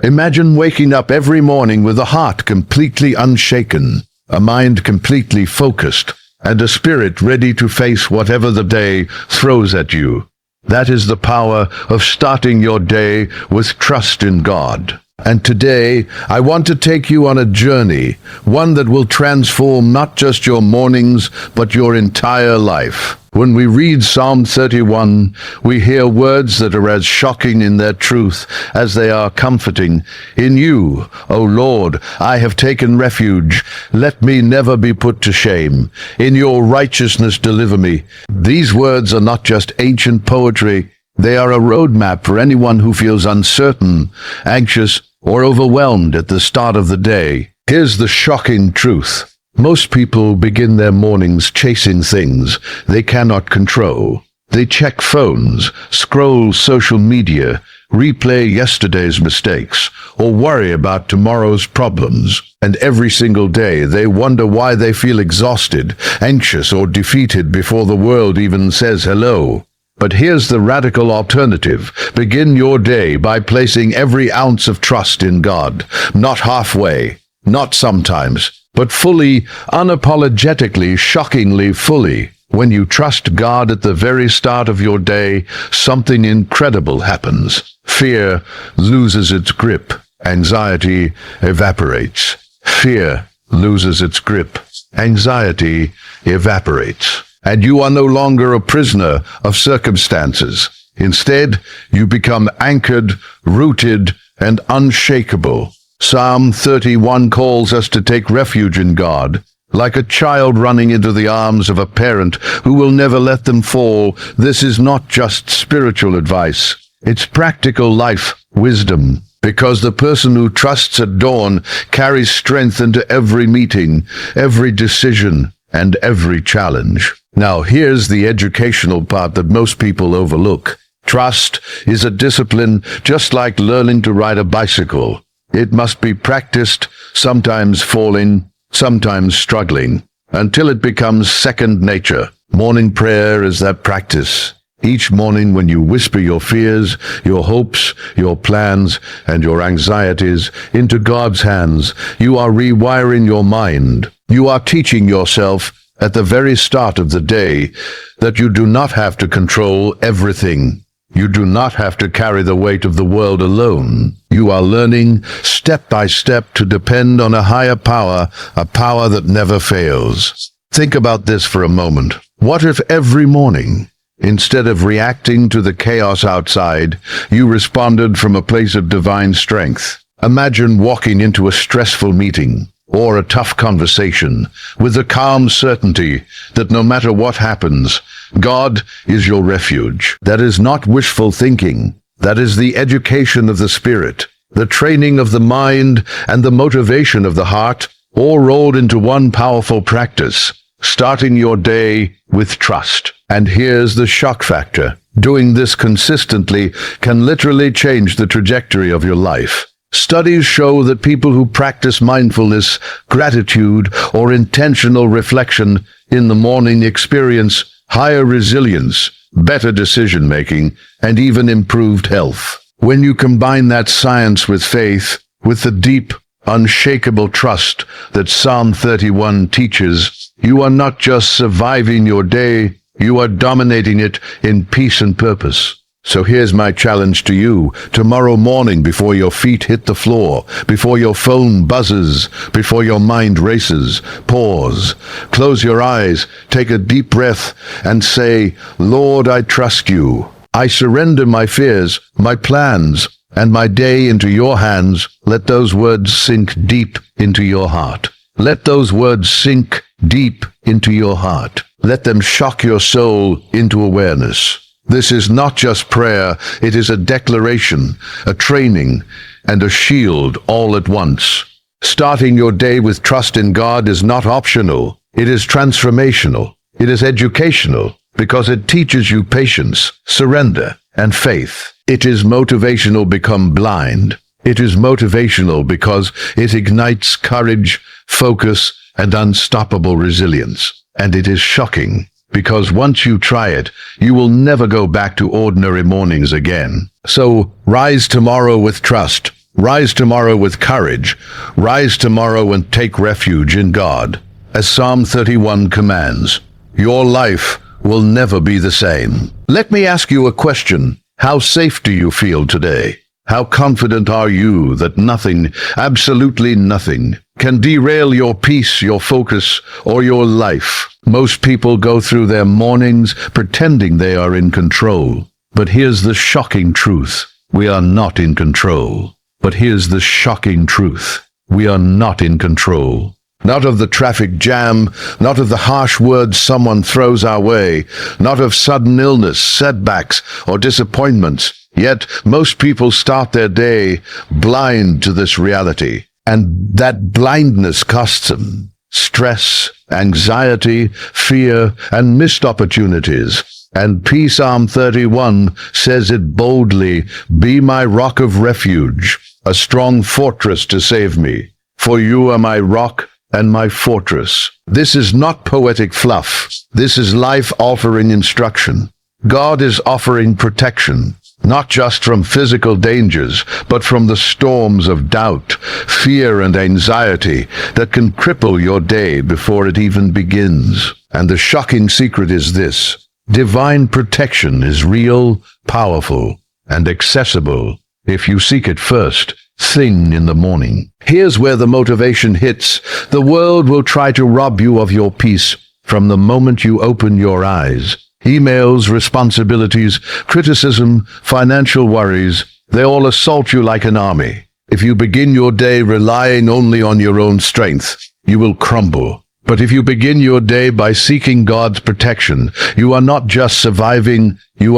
Imagine waking up every morning with a heart completely unshaken, a mind completely focused, and a spirit ready to face whatever the day throws at you. That is the power of starting your day with trust in God. And today, I want to take you on a journey, one that will transform not just your mornings, but your entire life. When we read Psalm 31, we hear words that are as shocking in their truth as they are comforting. In you, O Lord, I have taken refuge. Let me never be put to shame. In your righteousness deliver me. These words are not just ancient poetry. They are a roadmap for anyone who feels uncertain, anxious, or overwhelmed at the start of the day. Here's the shocking truth. Most people begin their mornings chasing things they cannot control. They check phones, scroll social media, replay yesterday's mistakes, or worry about tomorrow's problems. And every single day they wonder why they feel exhausted, anxious, or defeated before the world even says hello. But here's the radical alternative. Begin your day by placing every ounce of trust in God. Not halfway, not sometimes, but fully, unapologetically, shockingly fully. When you trust God at the very start of your day, something incredible happens. Fear loses its grip. Anxiety evaporates. Fear loses its grip. Anxiety evaporates. And you are no longer a prisoner of circumstances. Instead, you become anchored, rooted, and unshakable. Psalm 31 calls us to take refuge in God. Like a child running into the arms of a parent who will never let them fall, this is not just spiritual advice. It's practical life wisdom. Because the person who trusts at dawn carries strength into every meeting, every decision, and every challenge. Now, here's the educational part that most people overlook. Trust is a discipline just like learning to ride a bicycle. It must be practiced, sometimes falling, sometimes struggling, until it becomes second nature. Morning prayer is that practice. Each morning when you whisper your fears, your hopes, your plans, and your anxieties into God's hands, you are rewiring your mind. You are teaching yourself at the very start of the day that you do not have to control everything. You do not have to carry the weight of the world alone. You are learning step by step to depend on a higher power, a power that never fails. Think about this for a moment. What if every morning, instead of reacting to the chaos outside, you responded from a place of divine strength? Imagine walking into a stressful meeting or a tough conversation with the calm certainty that no matter what happens, God is your refuge. That is not wishful thinking. That is the education of the spirit, the training of the mind, and the motivation of the heart, all rolled into one powerful practice, starting your day with trust. And here's the shock factor. Doing this consistently can literally change the trajectory of your life. Studies show that people who practice mindfulness, gratitude, or intentional reflection in the morning experience higher resilience, better decision-making, and even improved health. When you combine that science with faith, with the deep, unshakable trust that Psalm 31 teaches, you are not just surviving your day, you are dominating it in peace and purpose. So here's my challenge to you. Tomorrow morning, before your feet hit the floor, before your phone buzzes, before your mind races, pause, close your eyes, take a deep breath, and say, Lord, I trust you. I surrender my fears, my plans, and my day into your hands. Let those words sink deep into your heart. Let those words sink deep into your heart. Let them shock your soul into awareness. This is not just prayer, it is a declaration, a training, and a shield all at once. Starting your day with trust in God is not optional. It is transformational. It is educational because it teaches you patience, surrender, and faith. It is motivational become blind. It is motivational because it ignites courage, focus, and unstoppable resilience. And it is shocking because once you try it, you will never go back to ordinary mornings again. So rise tomorrow with trust. Rise tomorrow with courage. Rise tomorrow and take refuge in God. As Psalm 31 commands, your life will never be the same. Let me ask you a question. How safe do you feel today? How confident are you that nothing, absolutely nothing, can derail your peace, your focus, or your life? Most people go through their mornings pretending they are in control. But here's the shocking truth. We are not in control. But here's the shocking truth. We are not in control. Not of the traffic jam, not of the harsh words someone throws our way, not of sudden illness, setbacks, or disappointments. Yet most people start their day blind to this reality. And that blindness costs them stress, anxiety, fear, and missed opportunities. And Psalm 31 says it boldly, "Be my rock of refuge, a strong fortress to save me. For you are my rock and my fortress." This is not poetic fluff. This is life-altering instruction. God is offering protection, not just from physical dangers, but from the storms of doubt, fear, and anxiety that can cripple your day before it even begins. And the shocking secret is this: divine protection is real, powerful, and accessible if you seek it first thing in the morning. Here's where the motivation hits. The world will try to rob you of your peace from the moment you open your eyes. Emails, responsibilities, criticism, financial worries, they all assault you like an army. If you begin your day relying only on your own strength, you will crumble. But if you begin your day by seeking God's protection, you are not just surviving, you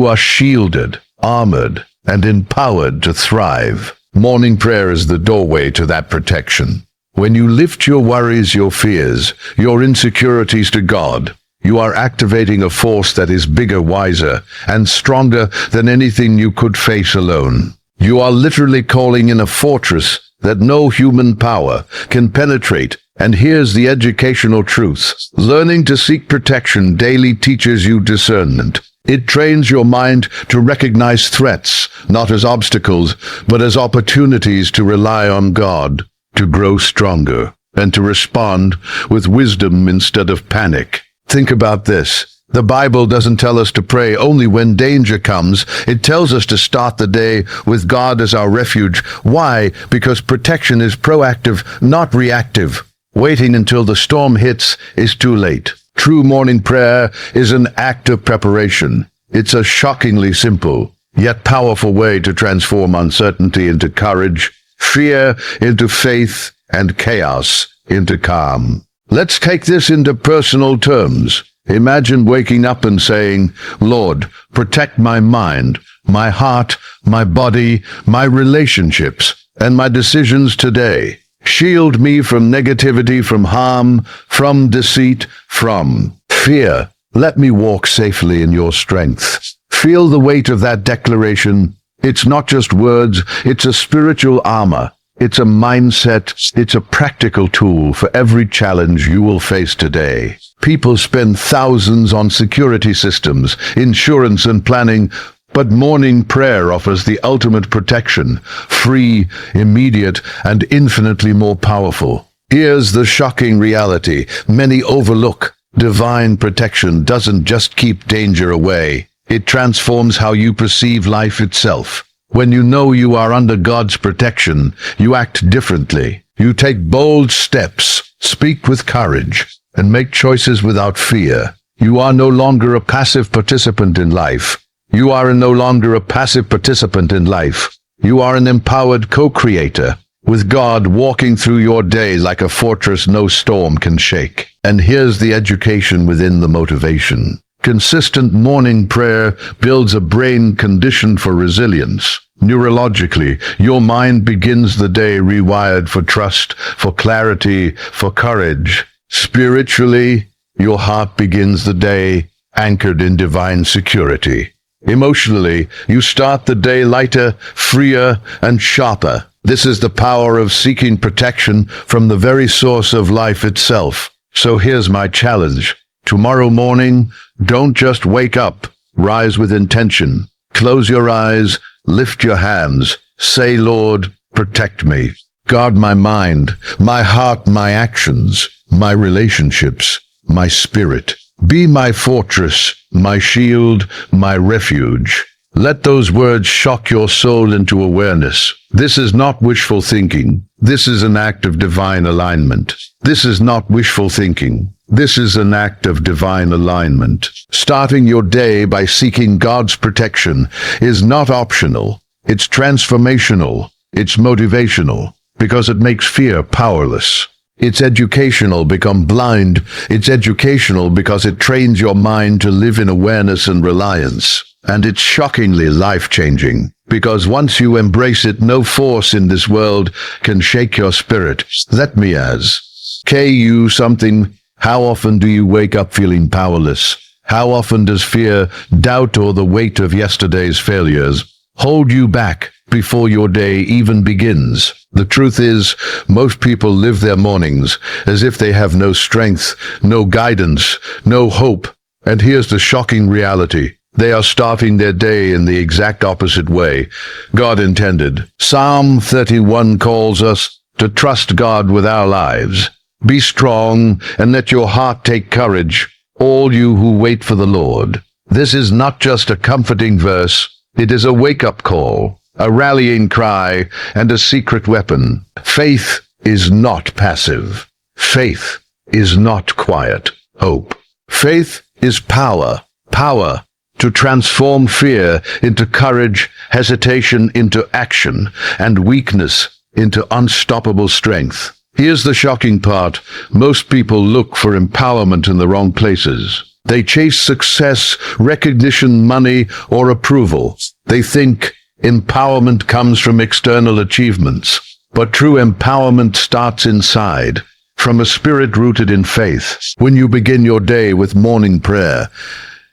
are shielded, armored, and empowered to thrive. Morning prayer is the doorway to that protection. When you lift your worries, your fears, your insecurities to God, you are activating a force that is bigger, wiser, and stronger than anything you could face alone. You are literally calling in a fortress that no human power can penetrate. And here's the educational truth. Learning to seek protection daily teaches you discernment. It trains your mind to recognize threats, not as obstacles, but as opportunities to rely on God, to grow stronger, and to respond with wisdom instead of panic. Think about this. The Bible doesn't tell us to pray only when danger comes. It tells us to start the day with God as our refuge. Why? Because protection is proactive, not reactive. Waiting until the storm hits is too late. True morning prayer is an act of preparation. It's a shockingly simple, yet powerful way to transform uncertainty into courage, fear into faith, and chaos into calm. Let's take this into personal terms. Imagine waking up and saying, "Lord, protect my mind, my heart, my body, my relationships, and my decisions today. Shield me from negativity, from harm, from deceit, from fear. Let me walk safely in your strength." Feel the weight of that declaration. It's not just words, it's a spiritual armor. It's a mindset. It's a practical tool for every challenge you will face today. People spend thousands on security systems, insurance, and planning, but morning prayer offers the ultimate protection, free, immediate, and infinitely more powerful. Here's the shocking reality many overlook. Divine protection doesn't just keep danger away. It transforms how you perceive life itself. When you know you are under God's protection, you act differently. You take bold steps, speak with courage, and make choices without fear. You are no longer a passive participant in life. You are no longer a passive participant in life. You are an empowered co-creator, with God walking through your day like a fortress no storm can shake. And here's the education within the motivation. Consistent morning prayer builds a brain conditioned for resilience. Neurologically, your mind begins the day rewired for trust, for clarity, for courage. Spiritually, your heart begins the day anchored in divine security. Emotionally, you start the day lighter, freer, and sharper. This is the power of seeking protection from the very source of life itself. So here's my challenge. Tomorrow morning, don't just wake up. Rise with intention. Close your eyes, Lift your hands. Say, Lord, protect me. Guard my mind, my heart, my actions, my relationships, my spirit. Be my fortress, my shield, my refuge. Let those words shock your soul into awareness. This is not wishful thinking. This is an act of divine alignment. This is not wishful thinking. This is an act of divine alignment. Starting your day by seeking God's protection is not optional. It's transformational. It's motivational, because it makes fear powerless. It's educational, become blind. It's educational because it trains your mind to live in awareness and reliance. And it's shockingly life-changing, because once you embrace it, no force in this world can shake your spirit. Let me ask you something. How often do you wake up feeling powerless? How often does fear, doubt, or the weight of yesterday's failures hold you back before your day even begins? The truth is, most people live their mornings as if they have no strength, no guidance, no hope. And here's the shocking reality. They are starting their day in the exact opposite way God intended. Psalm 31 calls us to trust God with our lives. Be strong and let your heart take courage, all you who wait for the Lord. This is not just a comforting verse. It is a wake-up call, a rallying cry, and a secret weapon. Faith is not passive. Faith is not quiet hope. Faith is power. Power to transform fear into courage, hesitation into action, and weakness into unstoppable strength. Here's the shocking part. Most people look for empowerment in the wrong places. They chase success, recognition, money, or approval. They think empowerment comes from external achievements. But true empowerment starts inside, from a spirit rooted in faith. When you begin your day with morning prayer,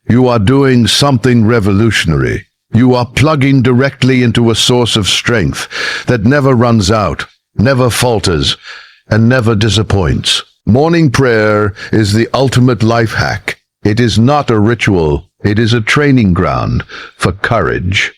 you are doing something revolutionary. You are plugging directly into a source of strength that never runs out, never falters, and never disappoints. Morning prayer is the ultimate life hack. It is not a ritual. It is a training ground for courage.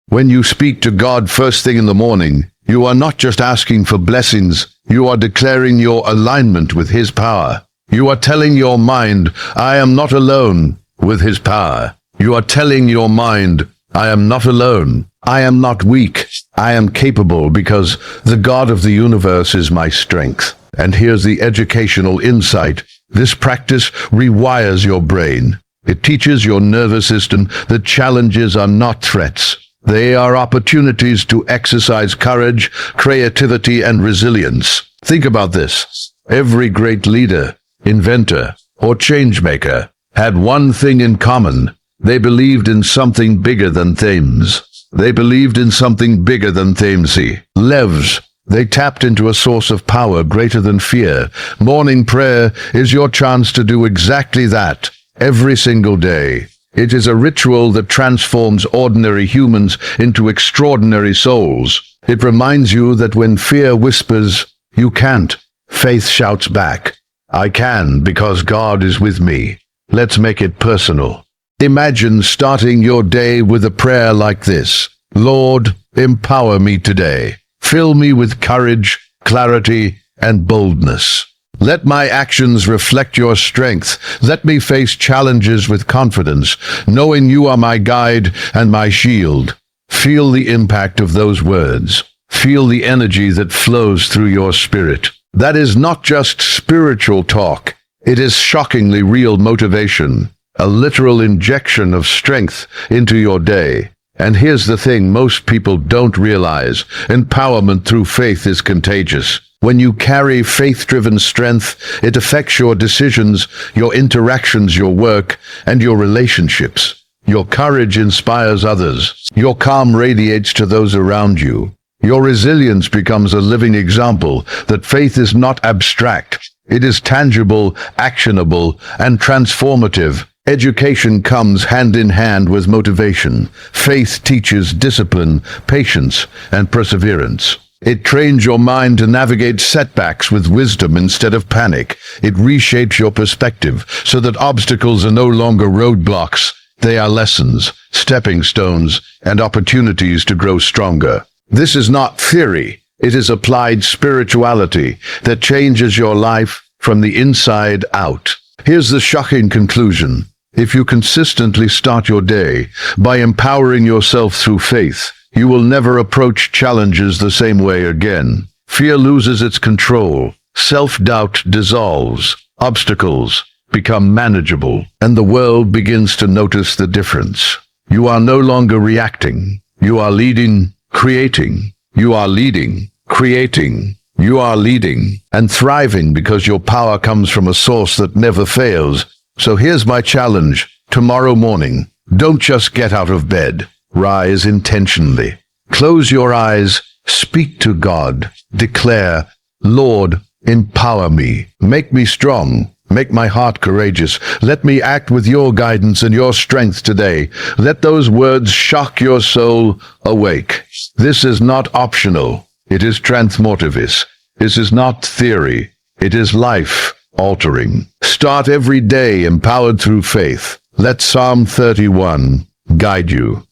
When you speak to God first thing in the morning, you are not just asking for blessings. You are declaring your alignment with His power. You are telling your mind, I am not alone, with His power. You are telling your mind, I am not alone. I am not weak. I am capable because the God of the universe is my strength. And here's the educational insight. This practice rewires your brain. It teaches your nervous system that challenges are not threats. They are opportunities to exercise courage, creativity, and resilience. Think about this. Every great leader, inventor, or changemaker had one thing in common. They believed in something bigger than things. They believed in something bigger than themsy. Levs. They tapped into a source of power greater than fear. Morning prayer is your chance to do exactly that every single day. It is a ritual that transforms ordinary humans into extraordinary souls. It reminds you that when fear whispers, you can't, faith shouts back, I can because God is with me. Let's make it personal. Imagine starting your day with a prayer like this. Lord, empower me today. Fill me with courage, clarity, and boldness. Let my actions reflect your strength. Let me face challenges with confidence, knowing you are my guide and my shield. Feel the impact of those words. Feel the energy that flows through your spirit. That is not just spiritual talk. It is shockingly real motivation, a literal injection of strength into your day. And here's the thing most people don't realize. Empowerment through faith is contagious. When you carry faith-driven strength, it affects your decisions, your interactions, your work, and your relationships. Your courage inspires others. Your calm radiates to those around you. Your resilience becomes a living example that faith is not abstract. It is tangible, actionable, and transformative. Education comes hand in hand with motivation. Faith teaches discipline, patience, and perseverance. It trains your mind to navigate setbacks with wisdom instead of panic. It reshapes your perspective so that obstacles are no longer roadblocks. They are lessons. stepping stones, and opportunities to grow stronger. This is not theory. It is applied spirituality that changes your life from the inside out. Here's the shocking conclusion. If you consistently start your day by empowering yourself through faith, you will never approach challenges the same way again. Fear loses its control. Self-doubt dissolves. Obstacles become manageable, and the world begins to notice the difference. You are no longer reacting. You are leading, creating. You are leading, creating. You are leading and thriving because your power comes from a source that never fails. So here's my challenge. Tomorrow morning, don't just get out of bed. Rise intentionally. Close your eyes. Speak to God. Declare, Lord, empower me. Make me strong. Make my heart courageous. Let me act with your guidance and your strength today. Let those words shock your soul awake. This is not optional. It is transformative. This is not theory. It is life-altering. Start every day empowered through faith. Let Psalm 31 guide you.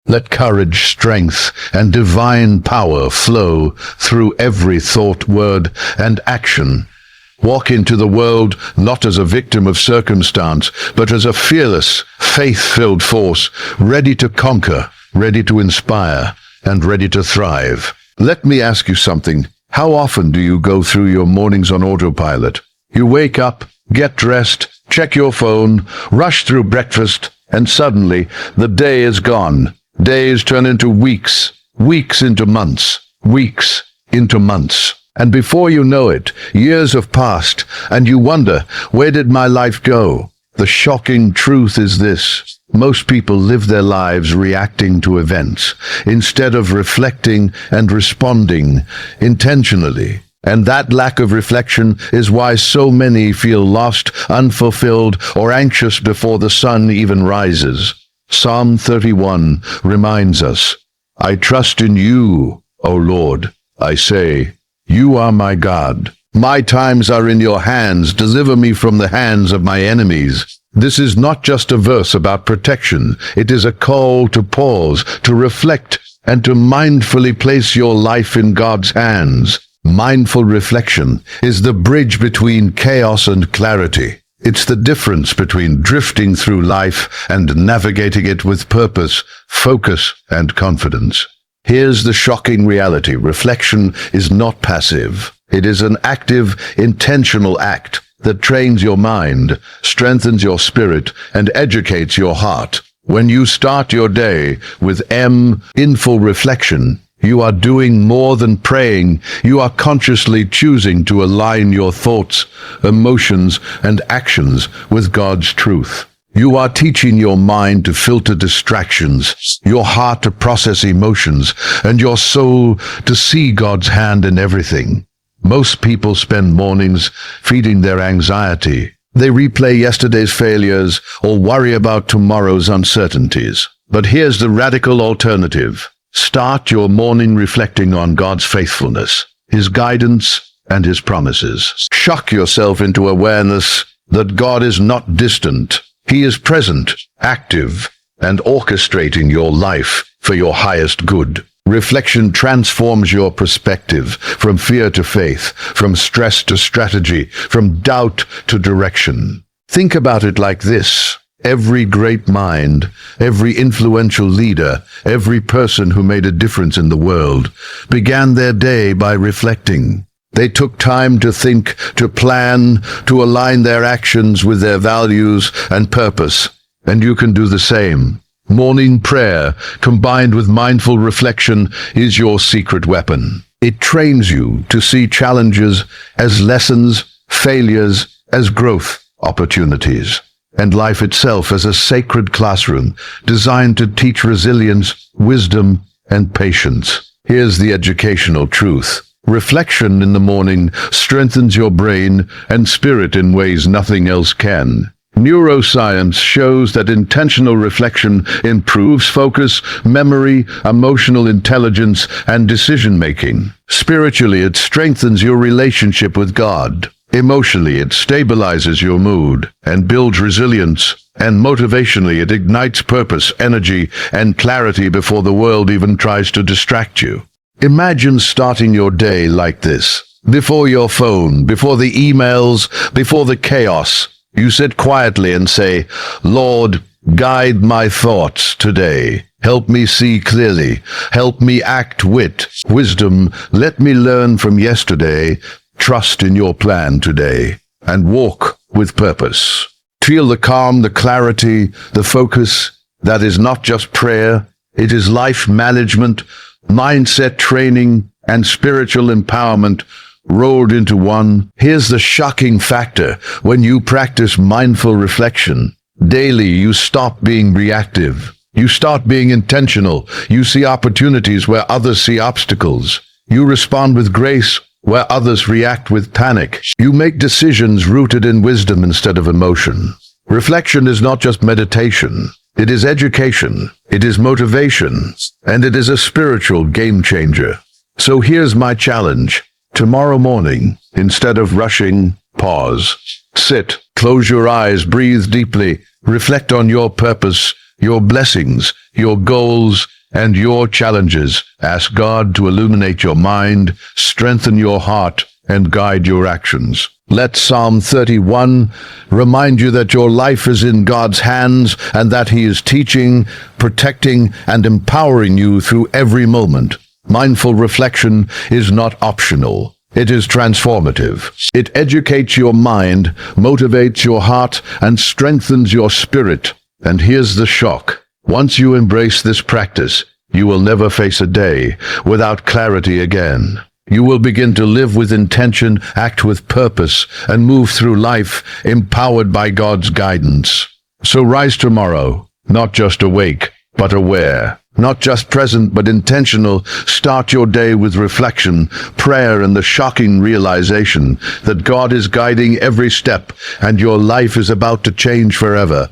Let courage, strength, and divine power flow through every thought, word, and action. Walk into the world not as a victim of circumstance, but as a fearless, faith-filled force, ready to conquer, ready to inspire, and ready to thrive. Let me ask you something. How often do you go through your mornings on autopilot? You wake up, get dressed, check your phone, rush through breakfast, and suddenly the day is gone. Days turn into weeks, weeks into months, weeks into months. And before you know it, years have passed, and you wonder, where did my life go? The shocking truth is this. Most people live their lives reacting to events, instead of reflecting and responding intentionally. And that lack of reflection is why so many feel lost, unfulfilled, or anxious before the sun even rises. Psalm 31 reminds us, I trust in you, O Lord. I say, you are my God. My times are in your hands. Deliver me from the hands of my enemies. This is not just a verse about protection. It is a call to pause, to reflect, and to mindfully place your life in God's hands. Mindful reflection is the bridge between chaos and clarity. It's the difference between drifting through life and navigating it with purpose, focus, and confidence. Here's the shocking reality. Reflection is not passive. It is an active, intentional act that trains your mind, strengthens your spirit, and educates your heart. When you start your day with mindful reflection, you are doing more than praying. You are consciously choosing to align your thoughts, emotions, and actions with God's truth. You are teaching your mind to filter distractions, your heart to process emotions, and your soul to see God's hand in everything. Most people spend mornings feeding their anxiety. They replay yesterday's failures or worry about tomorrow's uncertainties. But here's the radical alternative. Start your morning reflecting on God's faithfulness, His guidance, and His promises. Shock yourself into awareness that God is not distant. He is present, active, and orchestrating your life for your highest good. Reflection transforms your perspective from fear to faith, from stress to strategy, from doubt to direction. Think about it like this. Every great mind, every influential leader, every person who made a difference in the world began their day by reflecting. They took time to think, to plan, to align their actions with their values and purpose. And you can do the same. Morning prayer, combined with mindful reflection, is your secret weapon. It trains you to see challenges as lessons, failures as growth opportunities, and life itself as a sacred classroom designed to teach resilience, wisdom, and patience. Here's the educational truth. Reflection in the morning strengthens your brain and spirit in ways nothing else can. Neuroscience shows that intentional reflection improves focus, memory, emotional intelligence, and decision-making. Spiritually, it strengthens your relationship with God. Emotionally, it stabilizes your mood and builds resilience. And motivationally, it ignites purpose, energy, and clarity before the world even tries to distract you. Imagine starting your day like this. Before your phone, before the emails, before the chaos, you sit quietly and say, "Lord, guide my thoughts today. Help me see clearly. Help me act with wisdom. Let me learn from yesterday. Trust in your plan today. And walk with purpose." Feel the calm, the clarity, the focus. That is not just prayer. It is life management, mindset training, and spiritual empowerment rolled into one. Here's the shocking factor. When you practice mindful reflection, daily you stop being reactive. You start being intentional. You see opportunities where others see obstacles. You respond with grace where others react with panic. You make decisions rooted in wisdom instead of emotion. Reflection is not just meditation. It is education. It is motivation. And it is a spiritual game changer. So here's my challenge. Tomorrow morning, instead of rushing, pause. Sit, close your eyes, breathe deeply, reflect on your purpose, your blessings, your goals, and your challenges. Ask God to illuminate your mind, strengthen your heart, and guide your actions. Let Psalm 31 remind you that your life is in God's hands and that He is teaching, protecting, and empowering you through every moment. Mindful reflection is not optional. It is transformative. It educates your mind, motivates your heart, and strengthens your spirit. And here's the shock. Once you embrace this practice, you will never face a day without clarity again. You will begin to live with intention, act with purpose, and move through life empowered by God's guidance. So rise tomorrow, not just awake, but aware. Not just present, but intentional. Start your day with reflection, prayer, and the shocking realization that God is guiding every step and your life is about to change forever.